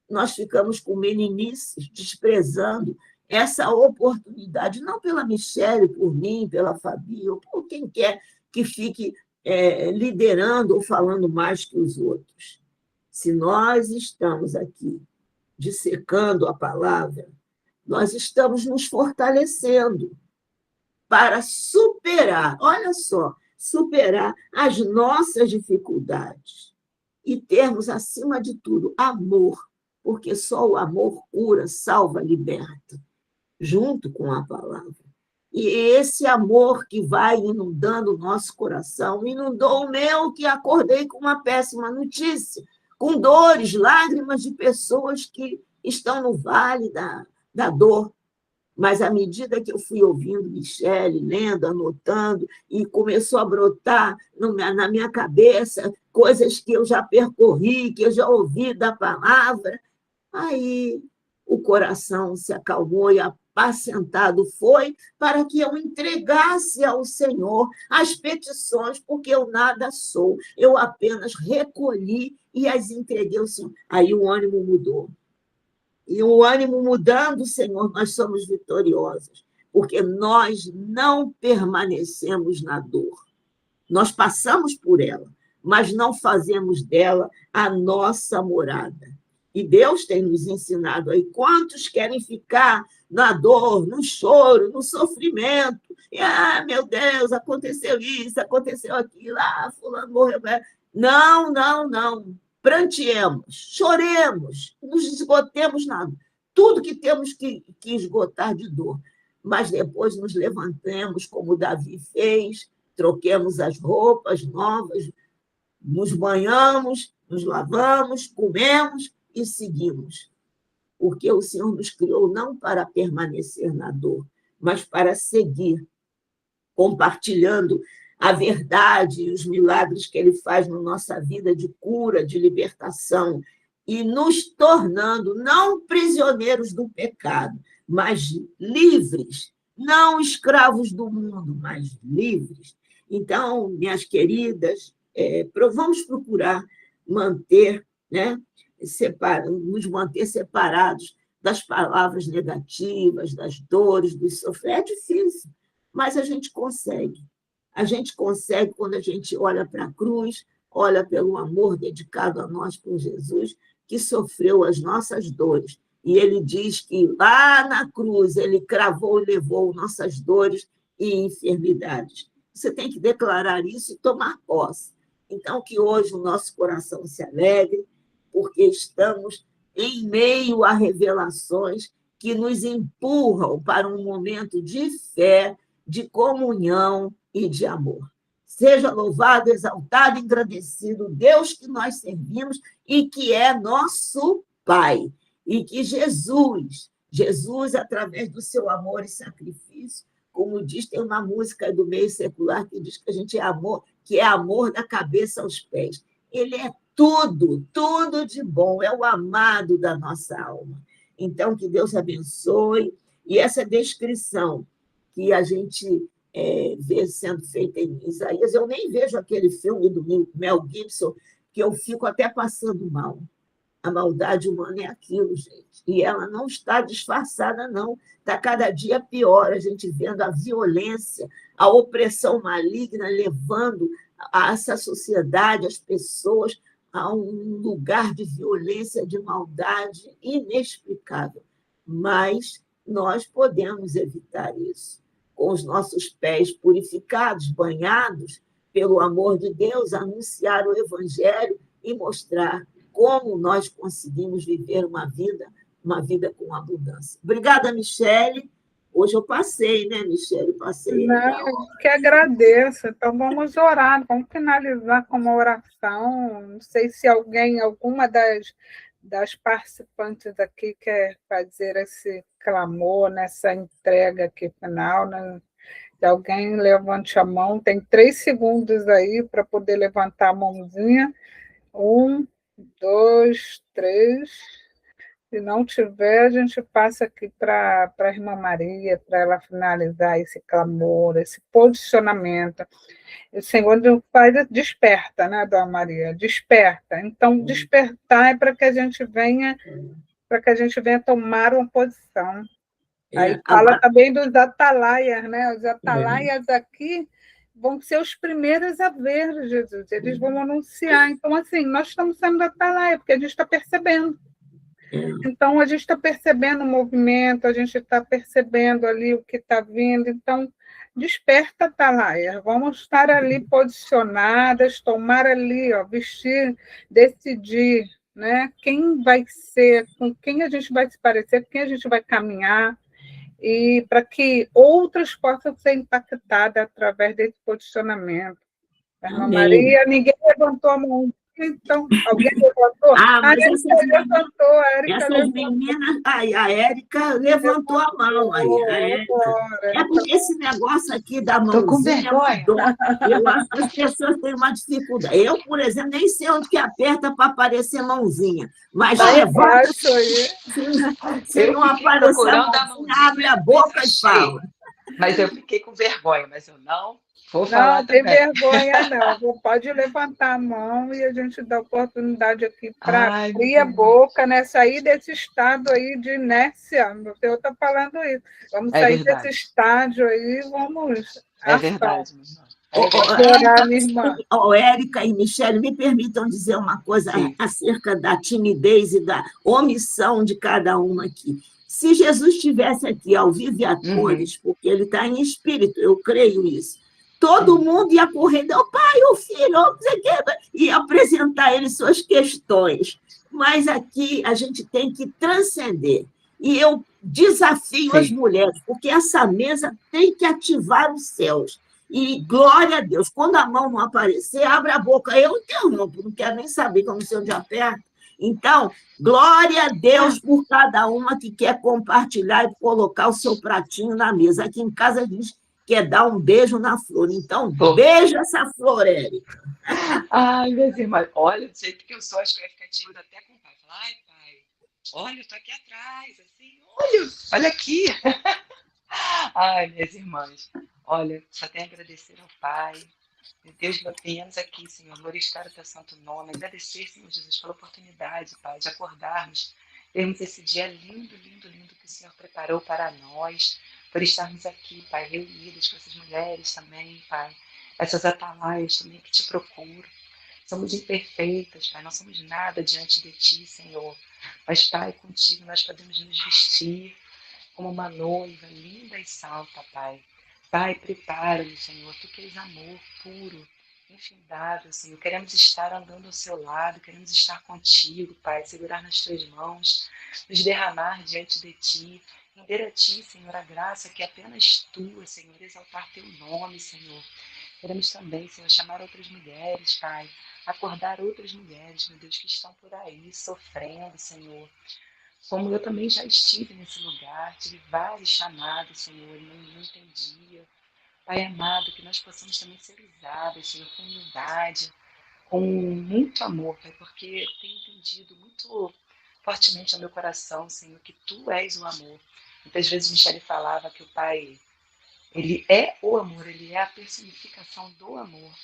nós ficamos com meninices, desprezando essa oportunidade, não pela Michele, por mim, pela Fabi, ou por quem quer que fique liderando ou falando mais que os outros. Se nós estamos aqui dissecando a palavra, nós estamos nos fortalecendo para superar, olha só, superar as nossas dificuldades e termos, acima de tudo, amor, porque só o amor cura, salva, liberta, junto com a palavra. E esse amor que vai inundando o nosso coração, inundou o meu, que acordei com uma péssima notícia, com dores, lágrimas de pessoas que estão no vale da dor. Mas à medida que eu fui ouvindo Michele, lendo, anotando, e começou a brotar na minha cabeça coisas que eu já percorri, que eu já ouvi da palavra, aí o coração se acalmou e apacentado foi para que eu entregasse ao Senhor as petições, porque eu nada sou, eu apenas recolhi e as entreguei ao Senhor. Aí o ânimo mudou. E o ânimo mudando, Senhor, nós somos vitoriosos, porque nós não permanecemos na dor. Nós passamos por ela, mas não fazemos dela a nossa morada. E Deus tem nos ensinado aí, quantos querem ficar na dor, no choro, no sofrimento. E, meu Deus, aconteceu isso, aconteceu aquilo, fulano morreu. Não, não, não. Pranteemos, choremos, nos esgotemos na tudo que temos que esgotar de dor. Mas depois nos levantemos, como Davi fez, troquemos as roupas novas, nos banhamos, nos lavamos, comemos e seguimos. Porque o Senhor nos criou não para permanecer na dor, mas para seguir, compartilhando a verdade e os milagres que Ele faz na nossa vida de cura, de libertação, e nos tornando não prisioneiros do pecado, mas livres, não escravos do mundo, mas livres. Então, minhas queridas, vamos procurar manter, nos manter separados das palavras negativas, das dores, dos sofrimentos. É difícil, mas a gente consegue. A gente consegue quando a gente olha para a cruz, olha pelo amor dedicado a nós por Jesus, que sofreu as nossas dores. E ele diz que lá na cruz ele cravou e levou nossas dores e enfermidades. Você tem que declarar isso e tomar posse. Então, que hoje o nosso coração se alegre, porque estamos em meio a revelações que nos empurram para um momento de fé, de comunhão e de amor. Seja louvado, exaltado, engrandecido Deus que nós servimos e que é nosso Pai. E que Jesus, através do seu amor e sacrifício, como diz, tem uma música do meio secular que diz que a gente é amor, que é amor da cabeça aos pés. Ele é tudo de bom, é o amado da nossa alma. Então, que Deus abençoe. E essa descrição que a gente vê sendo feita em Isaías, eu nem vejo aquele filme do Mel Gibson, que eu fico até passando mal. A maldade humana é aquilo, gente. E ela não está disfarçada, não. Está cada dia pior, a gente vendo a violência, a opressão maligna levando a essa sociedade, as pessoas, a um lugar de violência, de maldade inexplicável. Mas nós podemos evitar isso. Com os nossos pés purificados, banhados pelo amor de Deus, anunciar o Evangelho e mostrar como nós conseguimos viver uma vida com abundância. Obrigada, Michele. Hoje eu passei, né, Michele? Passei aí Não, da eu hora. que agradeço. Então, vamos orar, vamos finalizar com uma oração. Não sei se alguma das participantes aqui quer fazer esse clamor nessa entrega aqui final, né? Se alguém levante a mão, tem 3 segundos aí para poder levantar a mãozinha. 1, 2, 3. Se não tiver, a gente passa aqui para a irmã Maria, para ela finalizar esse clamor, esse posicionamento. O Senhor faz, desperta, né, Dona Maria? Desperta. Então, despertar é para que a gente venha tomar uma posição. Aí fala Agora, também dos atalaias, né? Os atalaias aqui vão ser os primeiros a ver Jesus, eles vão anunciar. Então, assim, nós estamos sendo atalaia, porque a gente está percebendo. Então, a gente está percebendo o movimento, a gente está percebendo ali o que está vindo. Então, desperta, Atalaia. Vamos estar ali posicionadas, tomar ali, ó, vestir, decidir, né? Quem vai ser, com quem a gente vai se parecer, com quem a gente vai caminhar, e para que outras possam ser impactadas através desse posicionamento. Irmã amém. Maria, ninguém levantou a mão. Então, alguém levantou? A Mas Érica levantou, a Érica essas levantou. meninas, aí a Érica levantou a mão aí, a Érica. É Agora. porque esse negócio aqui da Tô com mãozinha vergonha. mudou. Eu acho que as pessoas têm uma dificuldade. Eu, por exemplo, nem sei onde que aperta para aparecer mãozinha, mas Lá levanta. embaixo aí. Se Eu não fiquei aparecer a procurando a mãozinha, abre mãozinha, a mas boca e achei. fala. Mas eu fiquei com vergonha, mas eu não vou falar Não tem também. vergonha, não. Pode levantar a mão e a gente dá oportunidade aqui para Ai, abrir meu a Deus. boca, né? Sair desse estado aí de inércia. O senhor está falando isso. Vamos É sair desse verdade. estágio aí, vamos. É Ação. verdade, meu irmão. Ô, É ô, Pode verdade. orar, Érica, minha irmã. Érica e Michele, me permitam dizer uma coisa Sim. acerca da timidez e da omissão de cada uma aqui. Se Jesus estivesse aqui ao vivo e a Uhum. cores, porque ele está em espírito, eu creio isso, todo Sim. mundo ia correr, o pai, o filho, não sei o quê, e apresentar a ele suas questões. Mas aqui a gente tem que transcender. E eu desafio as Sim. mulheres, porque essa mesa tem que ativar os céus. E glória a Deus, quando a mão não aparecer, abre a boca. Eu interrompo, não quero nem saber, que eu não sei onde aperta. Então, glória a Deus por cada uma que quer compartilhar e colocar o seu pratinho na mesa. Aqui em casa a gente quer dar um beijo na flor. Então, Tô. beija essa flor, Érica. Ai, minhas irmãs, olha, do jeito que eu sou, acho que eu ia ficar tímida até com o pai. Falar, ai, pai, olha, eu tô aqui atrás, assim, olha aqui. Ai, minhas irmãs, olha, só tenho a agradecer ao Pai. Meu Deus, venhamos aqui, Senhor, glorificar o teu santo nome, agradecer, Senhor Jesus, pela oportunidade, Pai, de acordarmos, termos esse dia lindo, lindo, lindo que o Senhor preparou para nós, por estarmos aqui, Pai, reunidos com essas mulheres também, Pai, essas atalaias também que te procuram. Somos imperfeitas, Pai, não somos nada diante de Ti, Senhor. Mas, Pai, contigo nós podemos nos vestir como uma noiva linda e salta, Pai. Pai, prepara-nos, Senhor. Tu queres amor puro, infindável, Senhor. Queremos estar andando ao seu lado, queremos estar contigo, Pai. Segurar nas tuas mãos, nos derramar diante de Ti. Render a Ti, Senhor, a graça que é apenas Tua, Senhor. Exaltar Teu nome, Senhor. Queremos também, Senhor, chamar outras mulheres, Pai. Acordar outras mulheres, meu Deus, que estão por aí sofrendo, Senhor. Como eu também já estive nesse lugar, tive vários chamados, Senhor, e não entendia. Pai amado, que nós possamos também ser usados, Senhor, com humildade, com muito amor, Pai, porque tenho entendido muito fortemente no meu coração, Senhor, que Tu és o amor. Muitas vezes Michele falava que o Pai, Ele é o amor, Ele é a personificação do amor.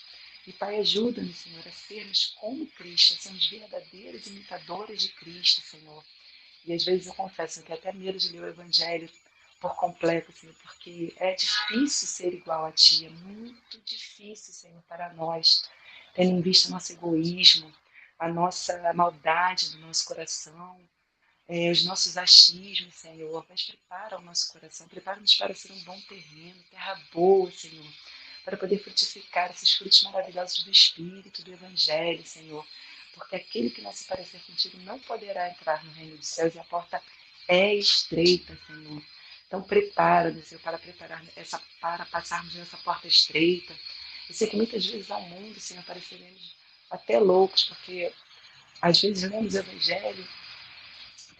E, Pai, ajuda-nos, Senhor, a sermos como Cristo, a sermos verdadeiros imitadores de Cristo, Senhor. E às vezes eu confesso que até medo de ler o Evangelho por completo, Senhor, porque é difícil ser igual a Ti, é muito difícil, Senhor, para nós, tendo em vista o nosso egoísmo, a nossa maldade do nosso coração, os nossos achismos, Senhor. Mas prepara o nosso coração, prepara-nos para ser um bom terreno, terra boa, Senhor, para poder frutificar esses frutos maravilhosos do Espírito, do Evangelho, Senhor. Porque aquele que não se parecer contigo não poderá entrar no reino dos céus e a porta é estreita, Senhor. Então prepara-nos, Senhor, para passarmos nessa porta estreita. Eu sei que muitas vezes ao mundo, Senhor, pareceremos até loucos, porque às vezes lemos o Evangelho,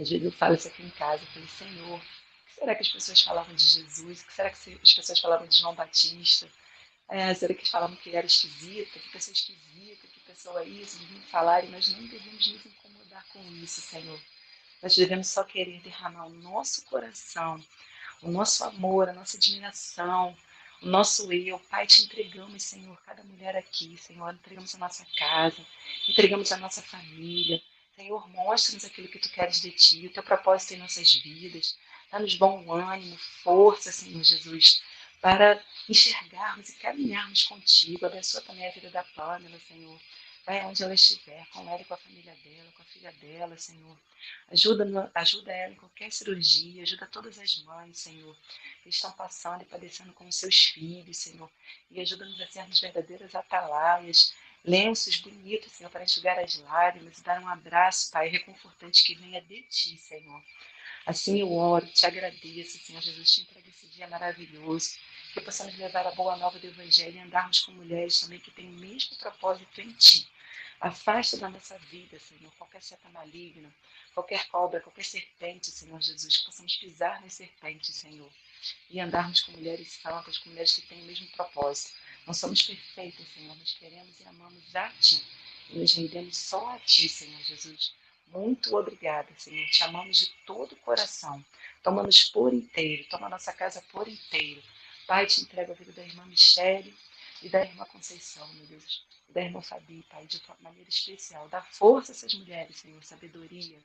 às vezes eu falo isso aqui em casa, eu falei, Senhor, o que será que as pessoas falavam de Jesus? O que será que as pessoas falavam de João Batista? Será que eles falavam que ele era esquisita? Que pessoa esquisita, que pessoa isso, de falarem, mas não devemos nos incomodar com isso, Senhor. Nós devemos só querer derramar o nosso coração, o nosso amor, a nossa admiração, o nosso eu. Pai, te entregamos, Senhor, cada mulher aqui, Senhor, entregamos a nossa casa, entregamos a nossa família. Senhor, mostra-nos aquilo que Tu queres de Ti, o Teu propósito em nossas vidas. Dá-nos bom ânimo, força, Senhor Jesus, para enxergarmos e caminharmos contigo. Abençoa também a vida da Pamela, Senhor. Vai onde ela estiver, com ela e com a família dela, com a filha dela, Senhor. Ajuda ela em qualquer cirurgia, ajuda todas as mães, Senhor, que estão passando e padecendo com os seus filhos, Senhor. E ajuda-nos a sermos verdadeiras atalaias, lenços bonitos, Senhor, para enxugar as lágrimas e dar um abraço, Pai, reconfortante que venha de Ti, Senhor. Assim eu oro, te agradeço, Senhor Jesus, te entrego esse dia maravilhoso, que possamos levar a boa nova do Evangelho e andarmos com mulheres também que têm o mesmo propósito em Ti. Afasta da nossa vida, Senhor, qualquer seta maligna, qualquer cobra, qualquer serpente, Senhor Jesus, que possamos pisar nas serpentes, Senhor, e andarmos com mulheres santas, com mulheres que têm o mesmo propósito. Não somos perfeitas, Senhor, mas queremos e amamos a Ti, e nos rendemos só a Ti, Senhor Jesus. Muito obrigada, Senhor, te amamos de todo o coração. Toma-nos por inteiro, toma a nossa casa por inteiro. Pai, te entrego a vida da irmã Michele e da irmã Conceição, meu Deus, e da irmã Fabi, Pai, de maneira especial. Dá força a essas mulheres, Senhor, sabedoria,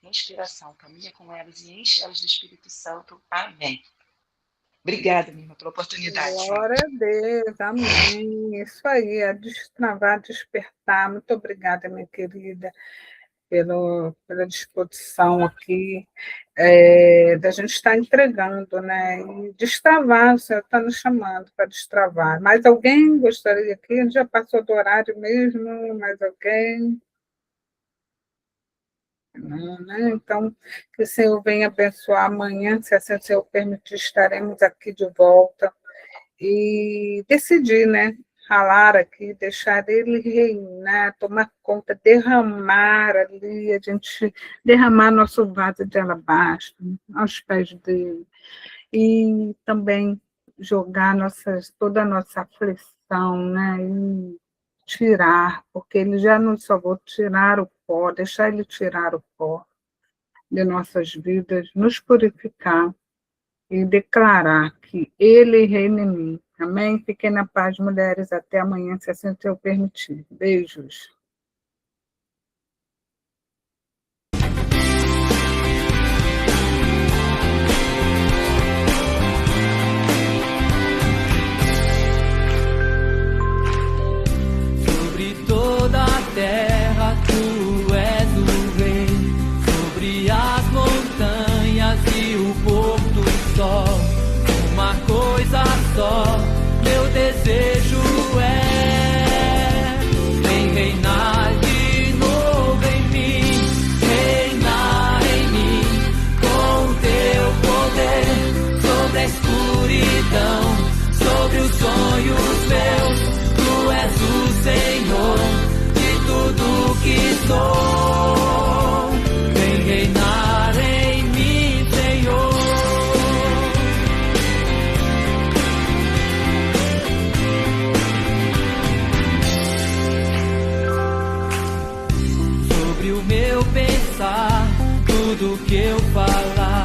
inspiração. Caminha com elas e enche elas do Espírito Santo. Amém. Obrigada, minha irmã, pela oportunidade. Glória a Deus, amém. Isso aí, é destravar, despertar. Muito obrigada, minha querida, pela disposição aqui, da gente estar entregando, né? E destravar, o Senhor está nos chamando para destravar. Mais alguém gostaria aqui? A gente já passou do horário mesmo, mais alguém? Não, né? Então, que o Senhor venha abençoar amanhã, se assim o Senhor permitir, estaremos aqui de volta e decidir, né? Ralar aqui, deixar Ele reinar, tomar conta, derramar ali, a gente derramar nosso vaso de alabastro aos pés dele e também jogar toda a nossa aflição, né? E tirar, porque Ele já nos salvou, tirar o pó, deixar Ele tirar o pó de nossas vidas, nos purificar e declarar que Ele reina em mim. Amém? Fiquem na paz, mulheres. Até amanhã, se assim o Senhor permitir. Beijos. Sobre toda a terra, Tu és o Rei. Sobre as montanhas e o pôr do sol. Uma coisa só, meu desejo é: vem reinar de novo em mim, reinar em mim, com Teu poder, sobre a escuridão, sobre os sonhos meus. Tu és o Senhor de tudo que sou. Vem reinar em mim, Senhor. tudo que eu falar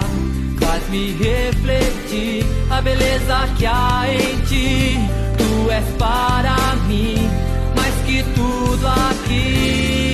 faz-me refletir a beleza que há em ti. Tu és para mim mais que tudo aqui.